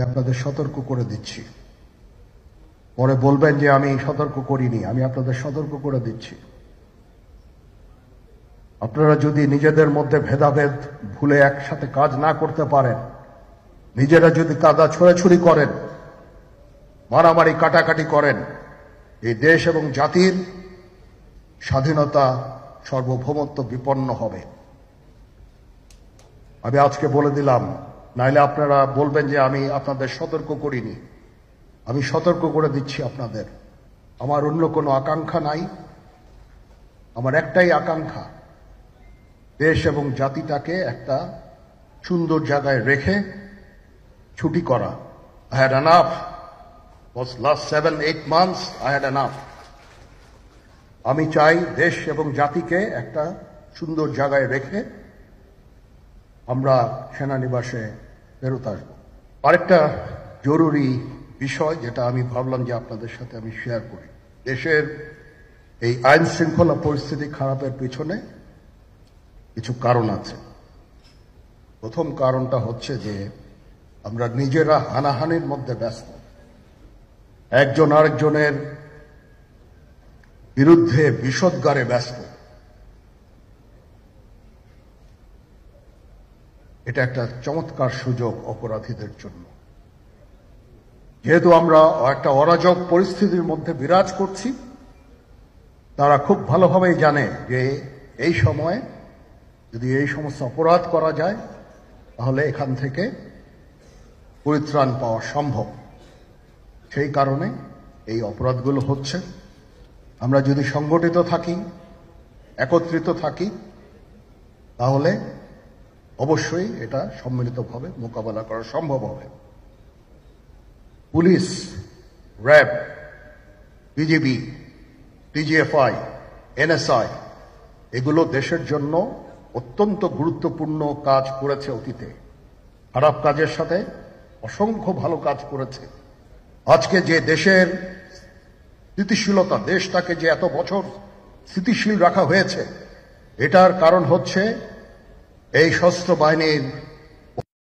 আপনাদের সতর্ক করে দিচ্ছি। পরে বলবেন যে আমি সতর্ক করিনি। আমি আপনাদের সতর্ক করে দিচ্ছি। আপনারা যদি নিজেদের মধ্যে ভেদাভেদ ভুলে একসাথে কাজ না করতে পারেন, নিজেরা যদি কাদা ছোড়াছুড়ি করেন, মারামারি কাটাকাটি করেন, এই দেশ এবং জাতির স্বাধীনতা সার্বভৌমত্ব বিপন্ন হবে। আমি আজকে বলে দিলাম, নাইলে আপনারা বলবেন যে আমি আপনাদের সতর্ক করিনি। আমি সতর্ক করে দিচ্ছি আপনাদের। আমার অন্য কোনো আকাঙ্ক্ষা নাই। আমার একটাই আকাঙ্ক্ষা, দেশ এবং জাতিটাকে একটা সুন্দর জায়গায় রেখে ছুটি করা। I had enough. Was last 7-8 months I had enough. আমি চাই দেশ এবং জাতিকে একটা সুন্দর জায়গায় রেখে আমরা সেনানিবাসে ফেরত আসব। আরেকটা জরুরি বিষয় যেটা আমি ভাবলাম যে আপনাদের সাথে আমি শেয়ার করি। দেশের এই আইন শৃঙ্খলা পরিস্থিতি খারাপের পিছনে কিছু কারণ আছে। প্রথম কারণটা হচ্ছে যে আমরা নিজেরা হানাহানির মধ্যে ব্যস্ত, একজন আরেকজনের বিরুদ্ধে বিষোদ্গারে ব্যস্ত। এটা একটা চমৎকার সুযোগ অপরাধীদের জন্য। যেহেতু আমরা একটা অরাজক পরিস্থিতির মধ্যে বিরাজ করছি, তারা খুব ভালোভাবেই জানে যে এই সময়ে যদি এই সমস্ত অপরাধ করা যায় তাহলে এখান থেকে পরিত্রাণ পাওয়া সম্ভব। সেই কারণে এই অপরাধগুলো হচ্ছে। আমরা যদি সংগঠিত থাকি, একত্রিত থাকি, তাহলে অবশ্যই এটা সম্মিলিতভাবে মোকাবেলা করা সম্ভব হবে। Police, RAB, BGB, TGFI, NSI এগুলো দেশের জন্য অত্যন্ত গুরুত্বপূর্ণ কাজ করেছে অতীতে। খারাপ কাজের সাথে অসংখ্য ভালো কাজ করেছে। আজকে যে দেশের স্থিতিশীলতা, দেশটাকে যে এত বছর স্থিতিশীল রাখা হয়েছে, এটার কারণ হচ্ছে এই সশস্ত্র বাহিনীর